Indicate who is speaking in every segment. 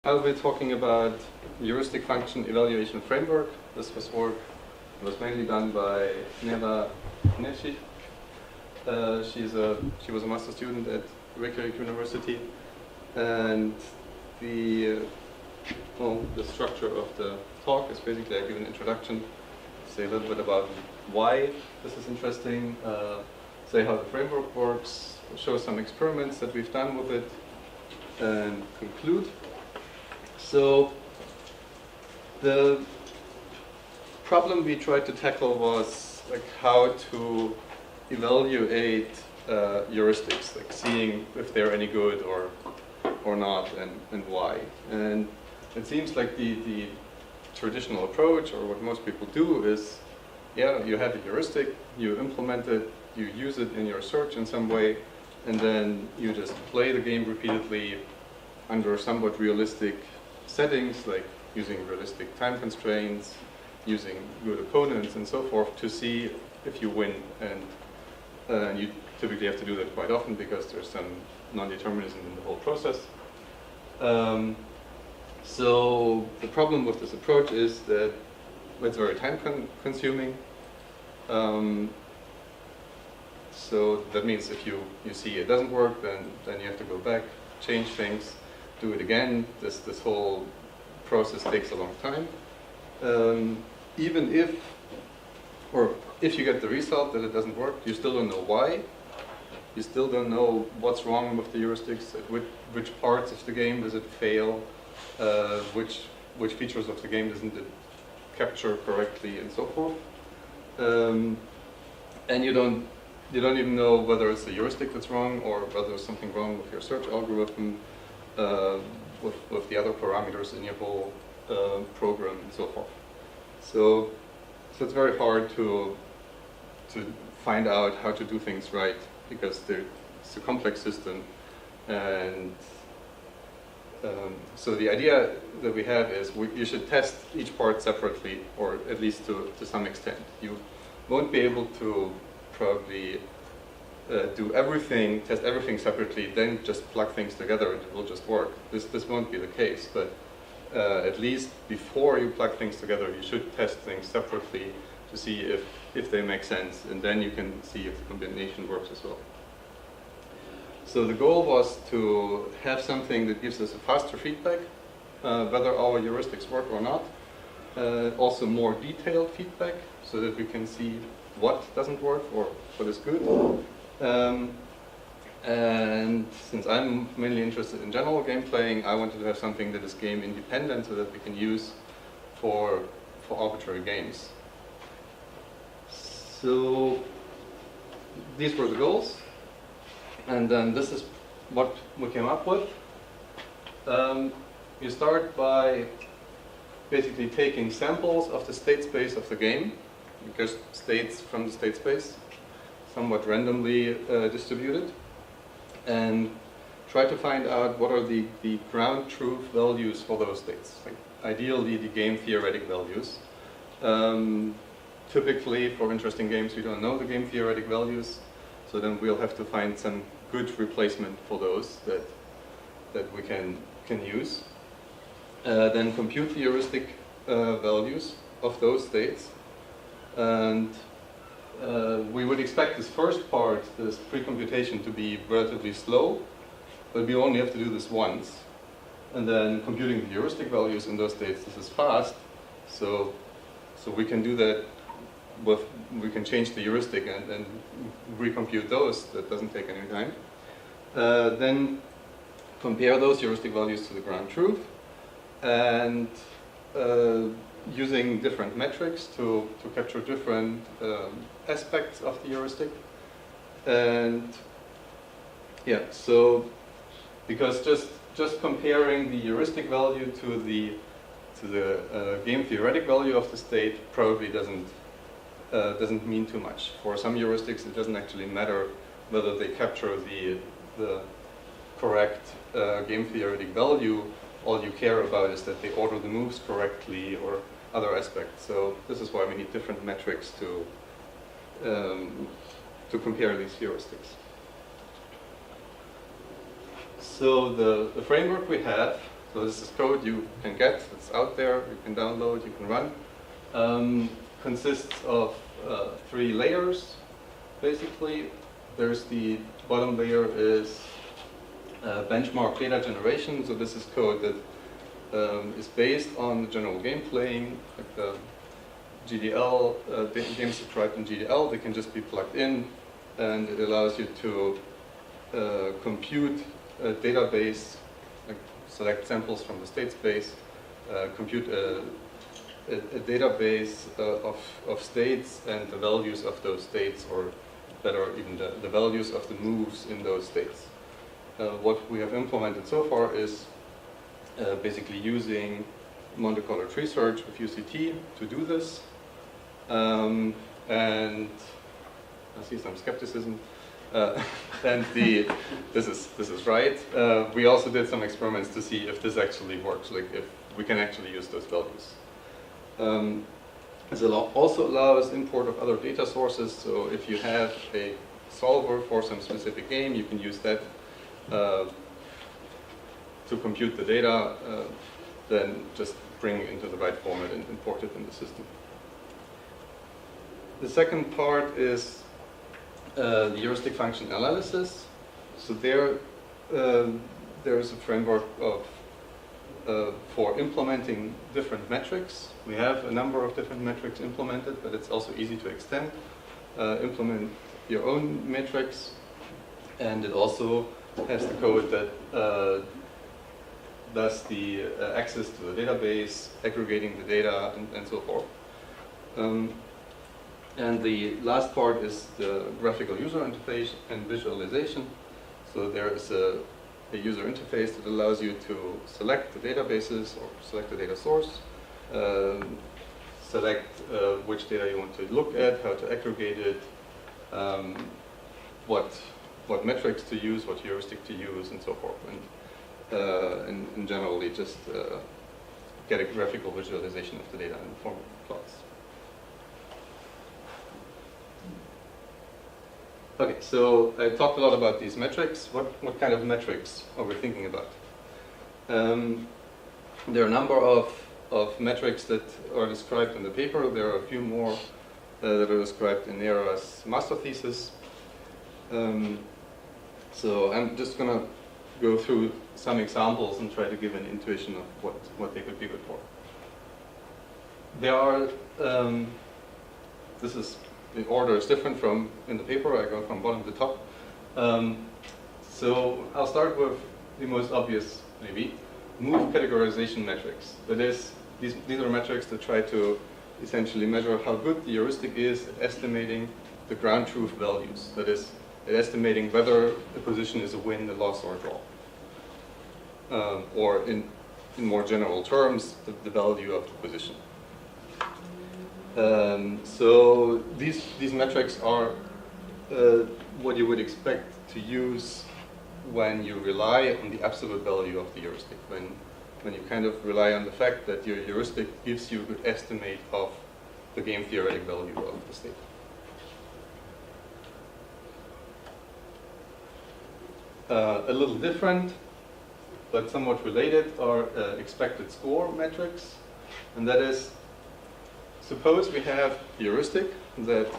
Speaker 1: I'll be talking about heuristic function evaluation framework. This was mainly done by Nera Nesic. She was a master student at Reykjavik University, and the structure of the talk is basically I give an introduction, say a little bit about why this is interesting, say how the framework works, show some experiments that we've done with it, and conclude. So the problem we tried to tackle was like how to evaluate heuristics, like seeing if they're any good or not, and why. And it seems like the traditional approach, or what most people do, is you have a heuristic, you implement it, you use it in your search in some way, and then you just play the game repeatedly under somewhat realistic settings, like using realistic time constraints, using good opponents, and so forth, to see if you win. And you typically have to do that quite often because there's some non-determinism in the whole process. So the problem with this approach is that it's very time-consuming. So that means if you see it doesn't work, then you have to go back, change things, do it again. This whole process takes a long time. Even if you get the result that it doesn't work, you still don't know why. You still don't know what's wrong with the heuristics, at which parts of the game does it fail, which features of the game doesn't it capture correctly, and so forth. And you don't even know whether it's the heuristic that's wrong or whether there's something wrong with your search algorithm, with the other parameters in your whole program, and so forth. So it's very hard to find out how to do things right, because it's a complex system. And so the idea that we have is you should test each part separately, or at least to some extent. You won't be able to probably test everything separately, then just plug things together and it will just work. This won't be the case, but at least before you plug things together, you should test things separately to see if they make sense, and then you can see if the combination works as well. So the goal was to have something that gives us a faster feedback, whether our heuristics work or not. Also more detailed feedback, so that we can see what doesn't work or what is good. And since I'm mainly interested in general game playing, I wanted to have something that is game independent, so that we can use for arbitrary games. So these were the goals, and then this is what we came up with. You start by basically taking samples of the state space of the game, because states from the state space, somewhat randomly distributed, and try to find out what are the ground truth values for those states. Like, ideally, the game theoretic values. Typically, for interesting games, we don't know the game theoretic values, so then we'll have to find some good replacement for those that we can use. Then compute the heuristic values of those states. And we would expect this first part, this pre-computation, to be relatively slow, but we only have to do this once. And then computing the heuristic values in those states, this is fast. So we can do that we can change the heuristic and recompute those. That doesn't take any time. Then compare those heuristic values to the ground truth, and using different metrics to capture different aspects of the heuristic. And so because just comparing the heuristic value to the game theoretic value of the state probably doesn't mean too much. For some heuristics, it doesn't actually matter whether they capture the correct game theoretic value. All you care about is that they order the moves correctly or other aspects. So this is why we need different metrics to compare these heuristics. So the framework we have So this is code you can get, it's out there, you can download, you can run. Consists of 3 layers, basically. There's the bottom layer is benchmark data generation. So this is code that is based on the general game playing, like the GDL, games described in GDL. They can just be plugged in, and it allows you to compute a database, like select samples from the state space, compute a database of states and the values of those states, or better, even the values of the moves in those states. What we have implemented so far is basically using Monte Carlo tree search with UCT to do this. And I see some skepticism. And this is right. We also did some experiments to see if this actually works, like if we can actually use those values. This also allows import of other data sources. So if you have a solver for some specific game, you can use that to compute the data, then just bring it into the right format and import it in the system. The second part is the heuristic function analysis. So there is a framework for implementing different metrics. We have a number of different metrics implemented, but it's also easy to extend. Implement your own metrics, and it also has the code that does the access to the database, aggregating the data, and so forth. And the last part is the graphical user interface and visualization. So there is a user interface that allows you to select the databases or select the data source, select which data you want to look at, how to aggregate it, what metrics to use, what heuristic to use, and so forth. And generally just get a graphical visualization of the data in the form of plots. Okay, so I talked a lot about these metrics. What kind of metrics are we thinking about? There are a number of metrics that are described in the paper. There are a few more that are described in Nera's master thesis. So I'm just going to go through some examples and try to give an intuition of what they could be good for. There are, the order is different from in the paper. I go from bottom to top. So I'll start with the most obvious, maybe, move categorization metrics. That is, these are metrics that try to essentially measure how good the heuristic is at estimating the ground truth values. That is, at estimating whether a position is a win, a loss, or a draw. Or in more general terms, the value of the position. So these metrics are what you would expect to use when you rely on the absolute value of the heuristic, when you kind of rely on the fact that your heuristic gives you a good estimate of the game theoretic value of the state. A little different, but somewhat related, are expected score metrics, and that is, suppose we have a heuristic that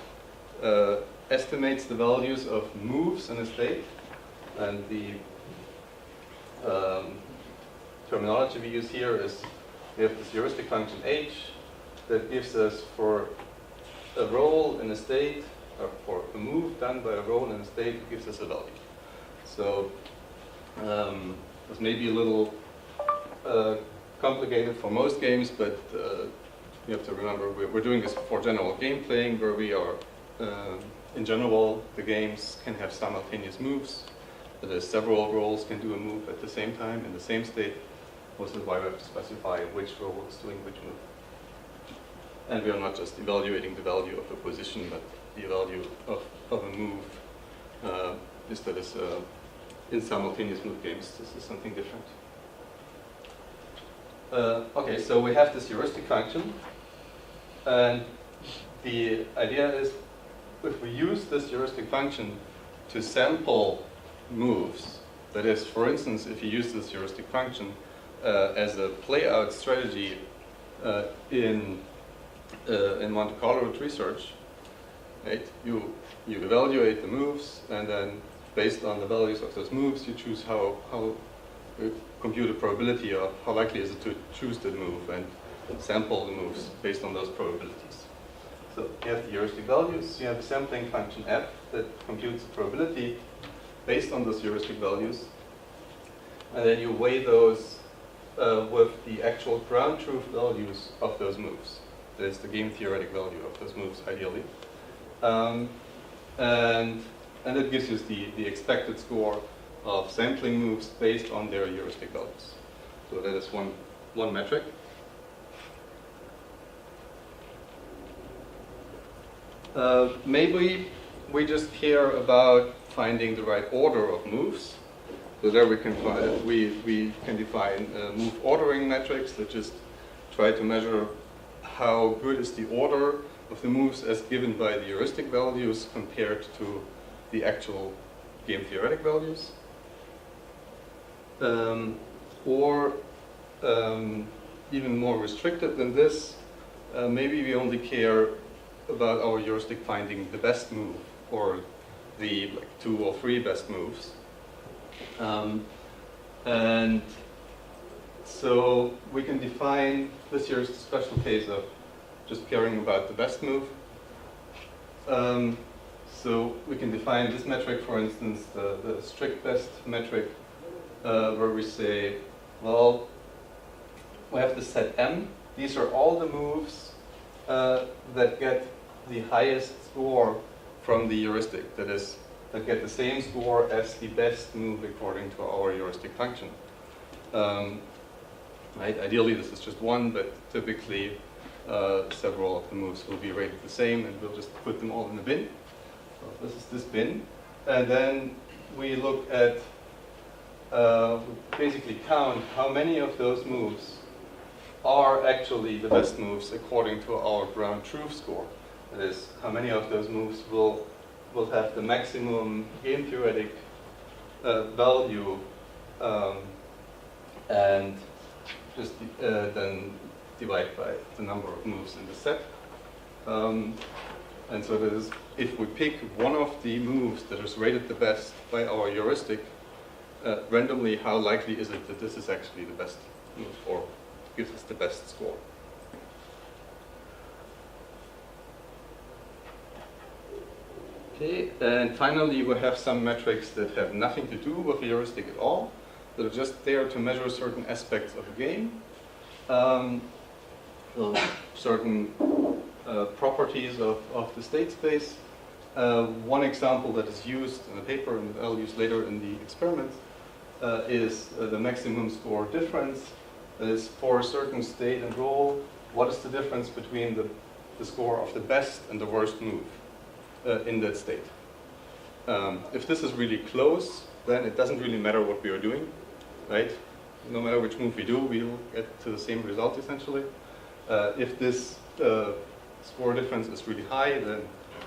Speaker 1: estimates the values of moves in a state, and the terminology we use here is we have this heuristic function h that gives us, for a roll in a state, or for a move done by a roll in a state, it gives us a value. So this may be a little complicated for most games, but you have to remember we're doing this for general game playing, where we are, in general, the games can have simultaneous moves. That is, several rolls can do a move at the same time in the same state. This is why we have to specify which roll is doing which move. And we are not just evaluating the value of a position, but the value of a move. In simultaneous move games, this is something different. Okay, so we have this heuristic function, and the idea is, if we use this heuristic function to sample moves, that is, for instance, if you use this heuristic function as a play-out strategy in Monte Carlo research, right? You evaluate the moves, and then based on the values of those moves, you choose how compute a probability of how likely is it to choose the move and sample the moves based on those probabilities. So you have the heuristic values, you have a sampling function f that computes the probability based on those heuristic values, and then you weigh those with the actual ground truth values of those moves. That is the game theoretic value of those moves, ideally. And it gives you the expected score of sampling moves based on their heuristic values. So that is one metric. Maybe we just care about finding the right order of moves. So there we can define move ordering metrics that just try to measure how good is the order of the moves as given by the heuristic values compared to the actual game theoretic values. Even more restricted than this, maybe we only care about our heuristic finding the best move or the 2 or 3 best moves. And so we can define, this here is the special case of just caring about the best move. So we can define this metric, for instance, the strict best metric, where we say, well, we have the set M. These are all the moves that get the highest score from the heuristic. That is, that get the same score as the best move according to our heuristic function. Right? Ideally, this is just one, but typically several of the moves will be rated the same, and we'll just put them all in the bin. So this is this bin. And then we look at, basically count how many of those moves are actually the best moves according to our ground truth score. That is, how many of those moves will have the maximum game theoretic value, and just then divide by the number of moves in the set. And so that is, if we pick one of the moves that is rated the best by our heuristic, randomly, how likely is it that this is actually the best move or gives us the best score? Okay, and finally we have some metrics that have nothing to do with the heuristic at all, that are just there to measure certain aspects of a game, certain properties of the state space. One example that is used in the paper and I'll use later in the experiment is the maximum score difference. That is, for a certain state and role, what is the difference between the score of the best and the worst move in that state? If this is really close, then it doesn't really matter what we are doing, right? No matter which move we do, we will get to the same result essentially. If this score difference is really high, then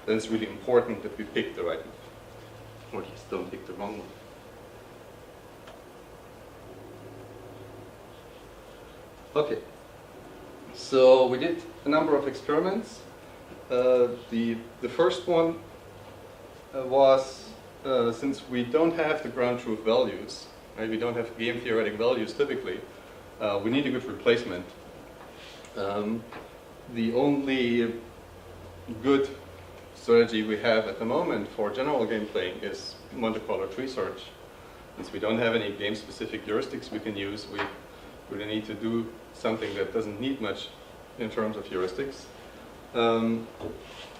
Speaker 1: it's really important that we pick the right move, or at least don't pick the wrong move. Okay, so we did a number of experiments. The first one was, since we don't have the ground truth values, right, we don't have game theoretic values typically, we need a good replacement. The only good strategy we have at the moment for general game playing is Monte Carlo tree search. Since we don't have any game-specific heuristics we can use, we really need to do something that doesn't need much in terms of heuristics.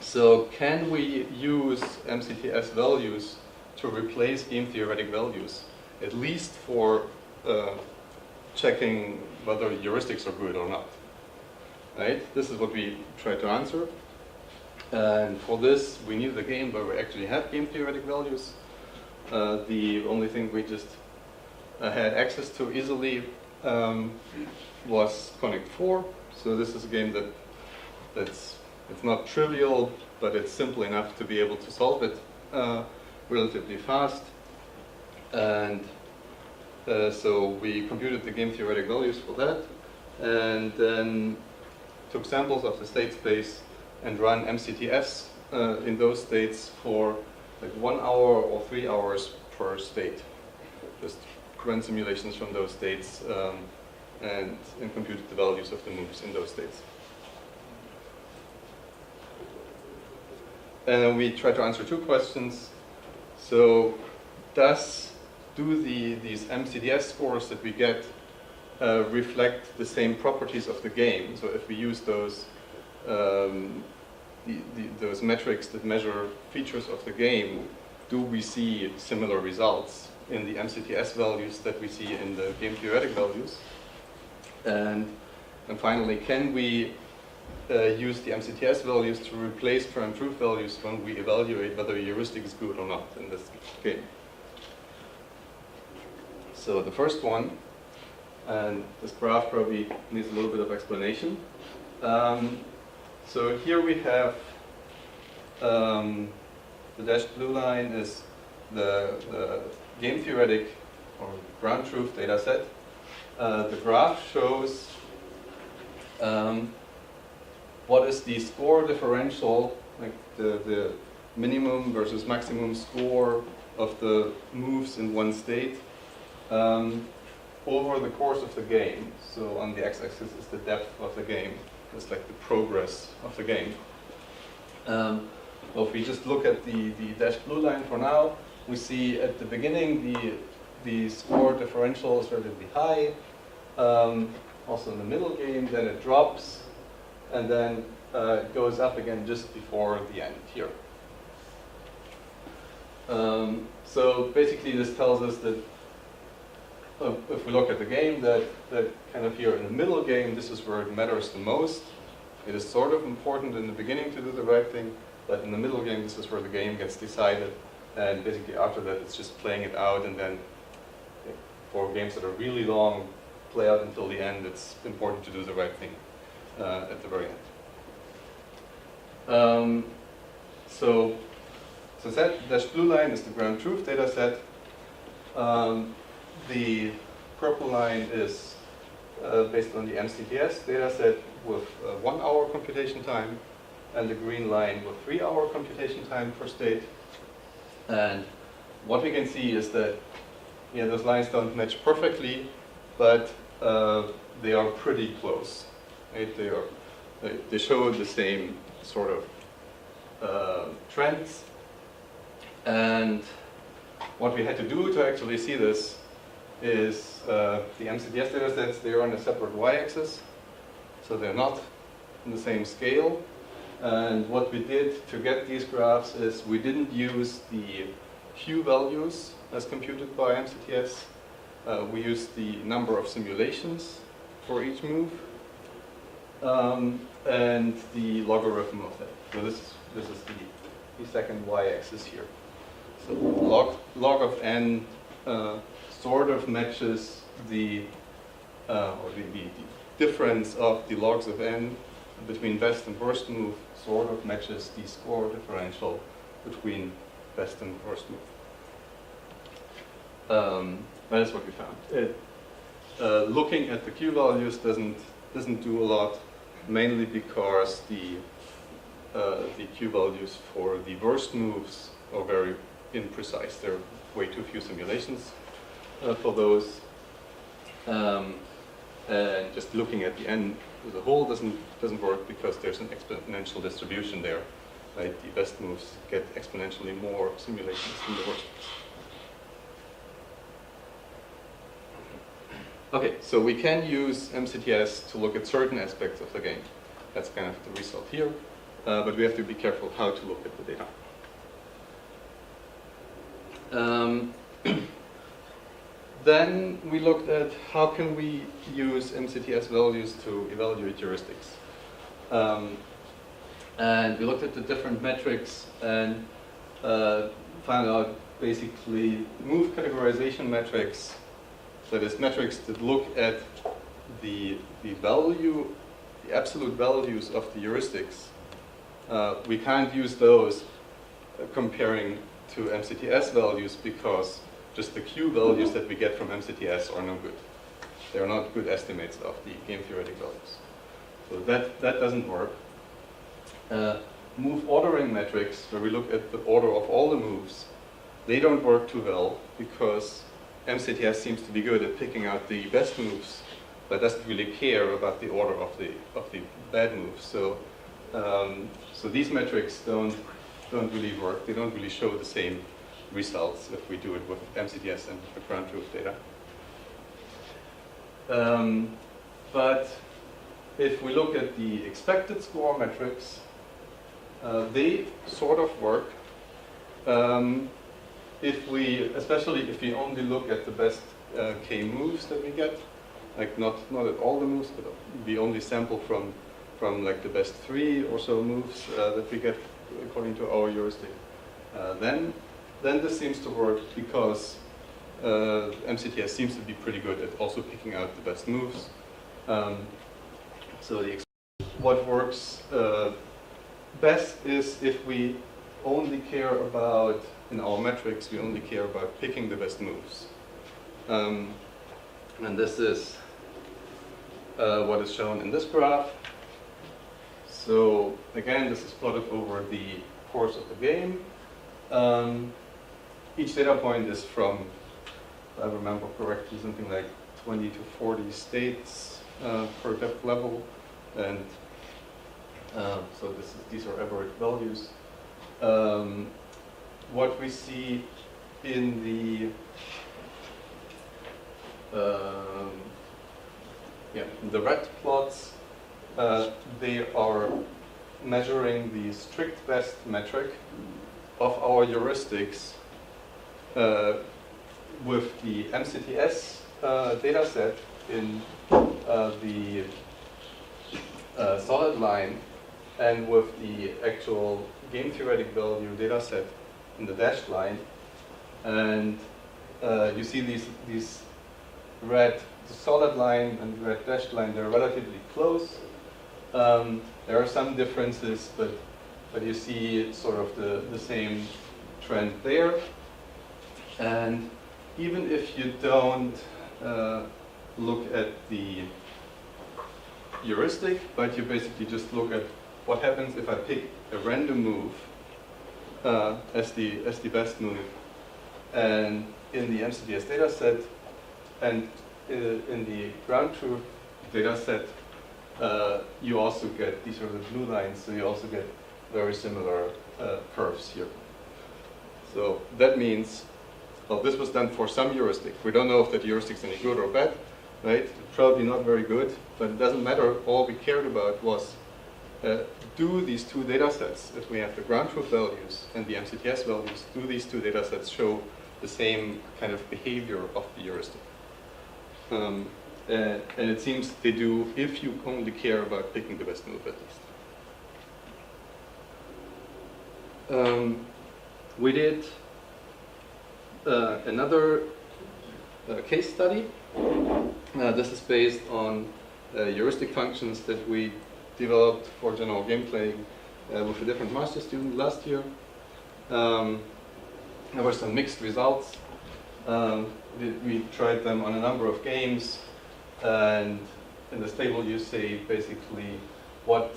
Speaker 1: So can we use MCTS values to replace game theoretic values, at least for checking whether heuristics are good or not? Right? This is what we try to answer. And for this, we needed a game where we actually had game theoretic values. The only thing we just had access to easily was Connect 4. So this is a game it's not trivial, but it's simple enough to be able to solve it relatively fast. And So we computed the game theoretic values for that, and then took samples of the state space and run MCTS in those states for like 1 hour or 3 hours per state. Just ran simulations from those states and computed the values of the moves in those states. And then we try to answer 2 questions. So, do these MCDS scores that we get reflect the same properties of the game? So if we use those those metrics that measure features of the game, do we see similar results in the MCTS values that we see in the game theoretic values? And finally, can we use the MCTS values to replace prime truth values when we evaluate whether a heuristic is good or not in this game? So the first one, and this graph probably needs a little bit of explanation. So here we have the dashed blue line is the game theoretic or ground truth data set. The graph shows what is the score differential, like the minimum versus maximum score of the moves in one state over the course of the game. So on the x-axis is the depth of the game. It's like the progress of the game. Well, if we just look at the dashed blue line for now, we see at the beginning the score differential is relatively high. Also in the middle game, then it drops, and then it goes up again just before the end here. So basically this tells us that if we look at the game, that kind of here in the middle game, this is where it matters the most. It is sort of important in the beginning to do the right thing, but in the middle game, this is where the game gets decided. And basically after that, it's just playing it out, and then for games that are really long, play out until the end, it's important to do the right thing at the very end. So that dash blue line is the ground truth data set. The purple line is based on the MCTS data set with 1 hour computation time, and the green line with 3 hour computation time per state. And what we can see is that those lines don't match perfectly, but they are pretty close. Right? They show the same sort of trends. And what we had to do to actually see this is the MCTS data sets, they are on a separate y-axis, so they're not in the same scale. And what we did to get these graphs is we didn't use the Q values as computed by MCTS. We used the number of simulations for each move and the logarithm of that. So this is the second y-axis here. So log of n sort of matches the difference of the logs of n between best and worst move, sort of matches the score differential between best and worst move. That is what we found. Looking at the Q values doesn't do a lot, mainly because the Q values for the worst moves are very imprecise. There are way too few simulations for those. And just looking at the n as a whole doesn't work because there's an exponential distribution there. Right? The best moves get exponentially more simulations than the worst. Okay, so we can use MCTS to look at certain aspects of the game. That's kind of the result here, but we have to be careful how to look at the data. Then we looked at how can we use MCTS values to evaluate heuristics. And we looked at the different metrics and found out basically move categorization metrics, that is metrics that look at the value, the absolute values of the heuristics. We can't use those comparing to MCTS values because just the Q values that we get from MCTS are no good. They are not good estimates of the game theoretic values. So that doesn't work. Move ordering metrics, where we look at the order of all the moves, they don't work too well because MCTS seems to be good at picking out the best moves, but doesn't really care about the order of the bad moves. So so these metrics don't really work. They don't really show the same results if we do it with MCTS and the ground truth data. But if we look at the expected score metrics, they sort of work. Especially if we only look at the best K moves that we get, like not at all the moves, but we only sample from like the best 3 or so moves that we get according to our heuristic, then this seems to work because MCTS seems to be pretty good at also picking out the best moves. So what works best is if we only care about, in our metrics, we only care about picking the best moves. And this is what is shown in this graph. So again, this is plotted over the course of the game. Each data point is from, if I remember correctly, something like 20 to 40 states per depth level. And so these are average values. What we see in the red plots, they are measuring the strict best metric of our heuristics with the MCTS data set in the solid line and with the actual game theoretic value data set in the dashed line. And you see these red solid line and red dashed line, they're relatively close. There are some differences, but you see sort of the same trend there. And even if you don't look at the heuristic, but you basically just look at what happens if I pick a random move as the best move, and in the MCTS data set and in the ground truth data set, you also get, these are the blue lines, so you also get very similar curves here. So that means, well, this was done for some heuristic. We don't know if that heuristic is any good or bad, right? Probably not very good, but it doesn't matter. All we cared about was do these two data sets, if we have the ground truth values and the MCTS values, do these two data sets show the same kind of behavior of the heuristic? And it seems they do if you only care about picking the best move, at least. We did another case study. This is based on heuristic functions that we developed for general game playing with a different master student last year. There were some mixed results. We tried them on a number of games, and in this table you say basically what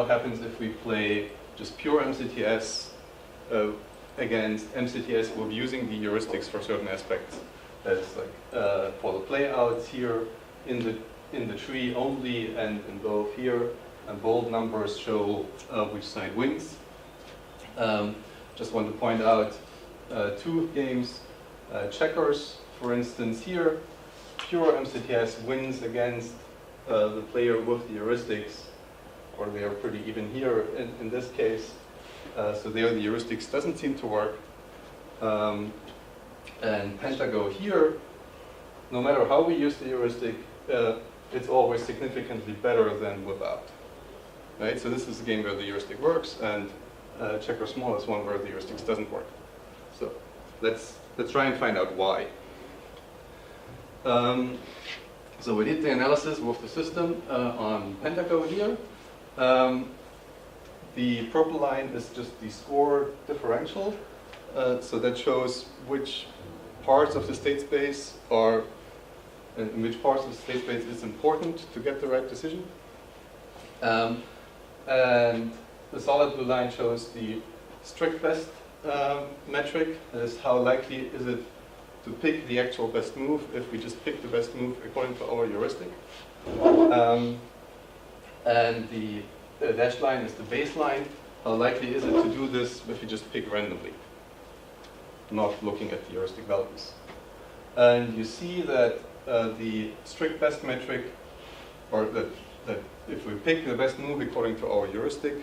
Speaker 1: happens if we play just pure MCTS against MCTS with using the heuristics for certain aspects. That's like for the playouts here in the tree only, and in both here, and bold numbers show which side wins. Just want to point out two games. Checkers, for instance, here, pure MCTS wins against the player with the heuristics, or they are pretty even here in this case. So there the heuristics doesn't seem to work. And Pentago here, no matter how we use the heuristic, it's always significantly better than without. Right? So this is a game where the heuristic works, and Checker Small is one where the heuristics doesn't work. So let's try and find out why. So we did the analysis with the system on Pentago here. The purple line is just the score differential So that shows which parts of the state space are, in which parts of the state space is important to get the right decision. And the solid blue line shows the strict best metric, as how likely is it to pick the actual best move if we just pick the best move according to our heuristic. And the dashed line is the baseline. How likely is it to do this if you just pick randomly, not looking at the heuristic values? And you see that the strict best metric, or that if we pick the best move according to our heuristic,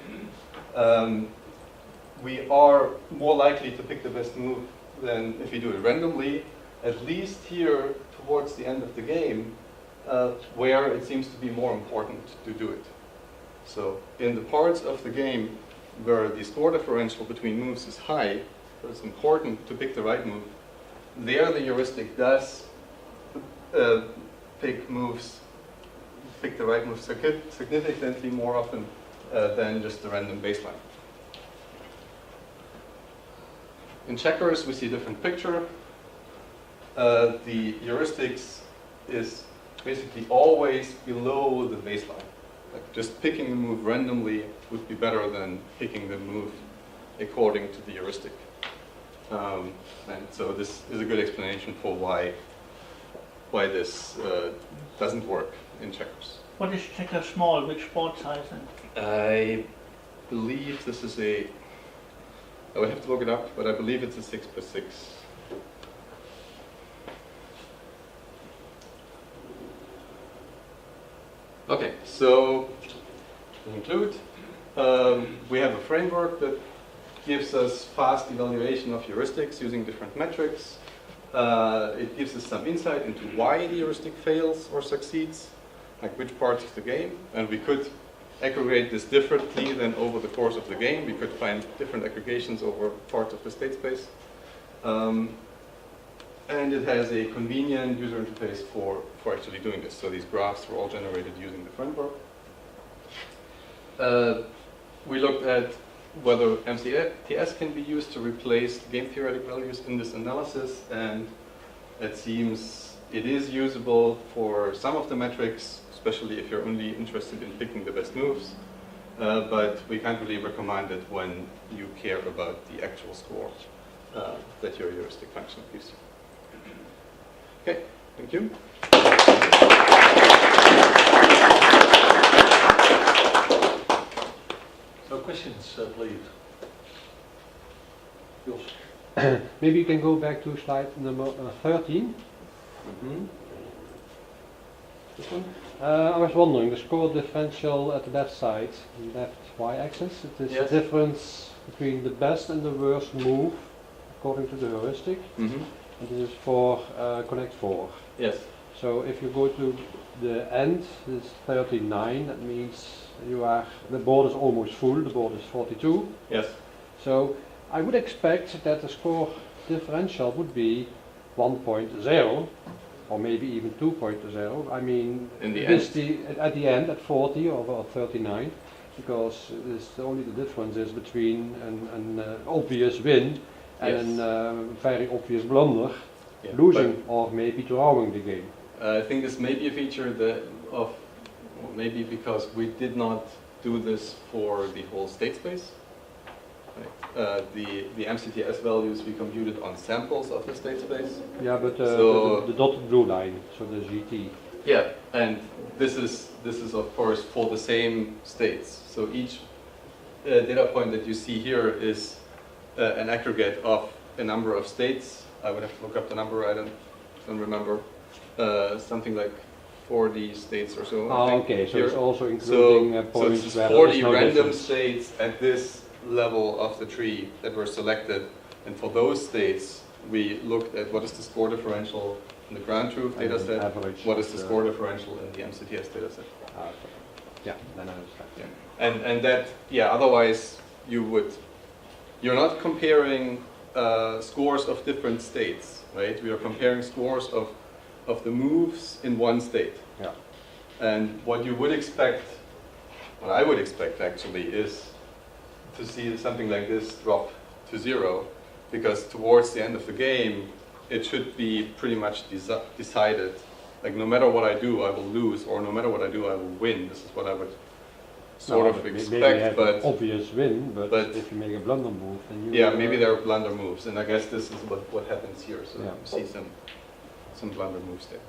Speaker 1: we are more likely to pick the best move than if we do it randomly, at least here towards the end of the game, where it seems to be more important to do it. So in the parts of the game where the score differential between moves is high, so it's important to pick the right move, there the heuristic does pick the right move significantly more often than just the random baseline. In checkers, we see a different picture. The heuristics is basically always below the baseline. Like just picking a move randomly would be better than picking the move according to the heuristic. And so this is a good explanation for why this doesn't work in checkers.
Speaker 2: What is checker small? Which board size?
Speaker 1: I believe this is I would have to look it up, but I believe it's a 6x6. Okay, so to conclude, we have a framework that gives us fast evaluation of heuristics using different metrics. It gives us some insight into why the heuristic fails or succeeds, like which parts of the game, and we could aggregate this differently than over the course of the game. We could find different aggregations over parts of the state space. And it has a convenient user interface for actually doing this. So these graphs were all generated using the framework. We looked at whether MCTS can be used to replace game theoretic values in this analysis, and it seems it is usable for some of the metrics, especially if you're only interested in picking the best moves, but we can't really recommend it when you care about the actual score that your heuristic function gives you. Okay, thank you.
Speaker 3: So questions, please.
Speaker 4: Jos. Maybe you can go back to slide number 13.
Speaker 1: Mm-hmm.
Speaker 4: This one. I was wondering, the score differential at the left side, left y-axis, it is
Speaker 1: Yes.
Speaker 4: the difference between the best and the worst move according to the heuristic.
Speaker 1: Mm-hmm.
Speaker 4: And this is for Connect 4.
Speaker 1: Yes.
Speaker 4: So if you go to the end, this is 39, that means the board is almost full, the board is 42.
Speaker 1: Yes.
Speaker 4: So I would expect that the score differential would be 1.0 or maybe even 2.0. I mean,
Speaker 1: In the
Speaker 4: at the end at 40 or 39, because only the difference is between an obvious win and a very obvious blunder, losing or maybe drawing the game.
Speaker 1: I think this may be a feature maybe because we did not do this for the whole state space. Right. The MCTS values we computed on samples of the state space.
Speaker 4: Yeah, but
Speaker 1: So
Speaker 4: the dotted blue line, so the GT.
Speaker 1: Yeah, and this is of course for the same states. So each data point that you see here is an aggregate of a number of states. I would have to look up the number. I don't remember. Something like 40 states or so.
Speaker 4: Oh, okay. So
Speaker 1: here.
Speaker 4: it's also including points
Speaker 1: so it's
Speaker 4: where
Speaker 1: 40
Speaker 4: there is no
Speaker 1: random
Speaker 4: difference.
Speaker 1: states at this level of the tree that were selected, and for those states we looked at what is the score differential in the ground truth data set,
Speaker 4: average
Speaker 1: what is the score differential in the MCTS data set.
Speaker 4: Okay. Yeah, then I understand.
Speaker 1: Yeah. And that, otherwise you're not comparing scores of different states, right? We are comparing scores of the moves in one state.
Speaker 4: Yeah.
Speaker 1: And what I would expect actually, is to see something like this drop to 0 because towards the end of the game, it should be pretty much decided. Like no matter what I do, I will lose, or no matter what I do, I will win. This is what I would sort of
Speaker 4: maybe you
Speaker 1: expect,
Speaker 4: have
Speaker 1: but
Speaker 4: an obvious win, but if you make a blunder move, then you...
Speaker 1: yeah, maybe there are blunder moves, and I guess this is what happens here. So
Speaker 4: Yeah.
Speaker 1: you see some blunder moves there.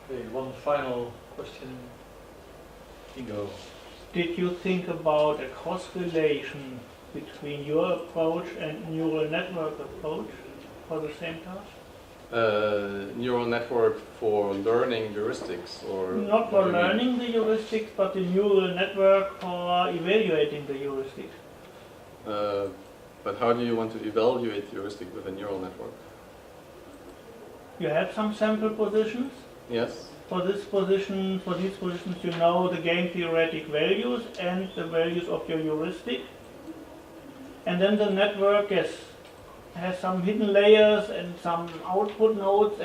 Speaker 3: Okay, one final question. Ingo.
Speaker 2: Did you think about a cross-relation between your approach and neural network approach for the same task?
Speaker 1: Neural network for learning heuristics, or
Speaker 2: Not for learning the heuristics, but the neural network for evaluating the heuristics.
Speaker 1: But how do you want to evaluate heuristic with a neural network?
Speaker 2: You have some sample positions.
Speaker 1: Yes.
Speaker 2: For these positions, you know the game theoretic values and the values of your heuristic. And then the network has some hidden layers and some output nodes,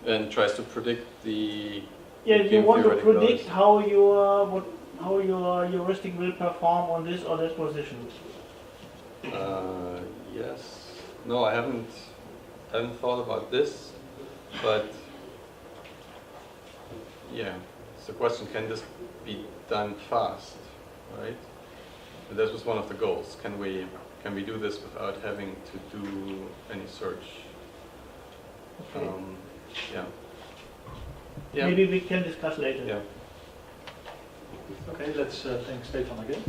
Speaker 2: and
Speaker 1: tries to predict the
Speaker 2: you
Speaker 1: game
Speaker 2: want to
Speaker 1: theoretic
Speaker 2: predict
Speaker 1: values.
Speaker 2: how your heuristic will perform on this or that position.
Speaker 1: Yes. No, I haven't thought about this, but yeah, it's the question: can this be done fast, right? And this was one of the goals. Can we do this without having to do any search?
Speaker 2: Okay.
Speaker 1: Yeah.
Speaker 2: Maybe we can discuss later.
Speaker 1: Yeah.
Speaker 3: Okay, let's thank Stephan again.